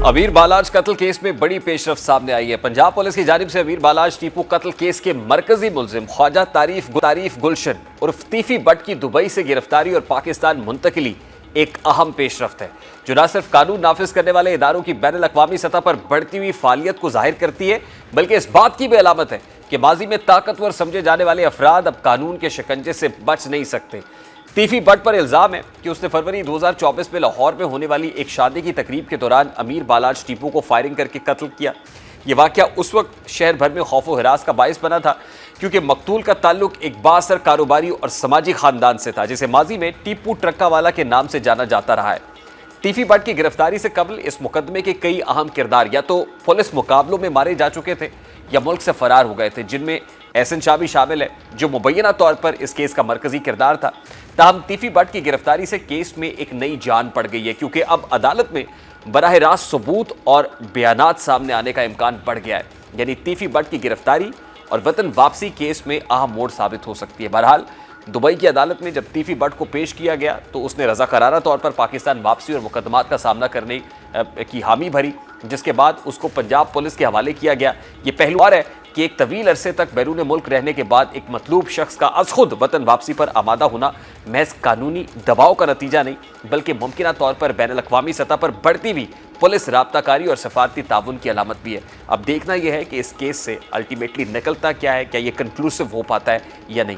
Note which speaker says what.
Speaker 1: अमीर बालाज कत्ल केस में बड़ी पेशरफ्त सामने आई है। पंजाब पुलिस की जानिब से अमीर बालाज टीपू कत्ल केस के मरकजी मुलजिम ख्वाजा तारीफ गुलशन उर्फ तीफी बट की दुबई से गिरफ्तारी और पाकिस्तान मुंतकिली एक अहम पेशरफ्त है, जो न सिर्फ कानून नाफिज करने वाले इदारों की बैनुल अक़वामी सतह पर बढ़ती हुई फालियत को जाहिर करती है, बल्कि इस बात की भी अलामत है कि माजी में ताकतवर समझे जाने वाले अफराद अब कानून के शिकंजे से बच नहीं सकते। तीफी बट पर इल्ज़ाम है कि उसने फरवरी 2024 में लाहौर में होने वाली एक शादी की तकरीब के दौरान अमीर बालाज टीपू को फायरिंग करके कत्ल किया। ये वाक़या उस वक्त शहर भर में खौफ व हिरास का बाइस बना था, क्योंकि मकतूल का ताल्लुक एक बाअसर कारोबारी और समाजी खानदान से था, जिसे माजी में टीपू ट्रक्का वाला के नाम से जाना जाता रहा है। तीफी बट की गिरफ्तारी से कबल इस मुकदमे के कई अहम किरदार या तो पुलिस मुकाबलों में मारे जा चुके थे या मुल्क से फरार हो गए थे, जिनमें एहसन शाह भी शामिल है, जो मुबैना तौर पर इस केस का मरकजी किरदार था। ताहम तीफी बट की गिरफ्तारी से केस में एक नई जान पड़ गई है, क्योंकि अब अदालत में बराह रास्त सबूत और बयानात सामने आने का इम्कान बढ़ गया है। यानी तीफी बट की गिरफ्तारी और वतन वापसी केस में अहम मोड़ साबित हो सकती है। बहरहाल दुबई की अदालत में जब तीफी बट को पेश किया गया तो उसने रज़ाकाराना तौर पर पाकिस्तान वापसी और मुकदमात का सामना करने की हामी भरी, जिसके बाद उसको पंजाब पुलिस के हवाले किया गया। ये पहलू और है कि एक तवील अरसे तक बैरून मुल्क रहने के बाद एक मतलूब शख्स का अज खुद वतन वापसी पर आमादा होना महज कानूनी दबाव का नतीजा नहीं, बल्कि मुमकिना तौर पर बैनुल अक़वामी सतह पर बढ़ती हुई पुलिस राब्ताकारी और सफारती ताउन की अलामत भी है। अब देखना यह है कि इस केस से अल्टीमेटली निकलता क्या है, क्या ये कंक्लूसिव हो पाता है या नहीं।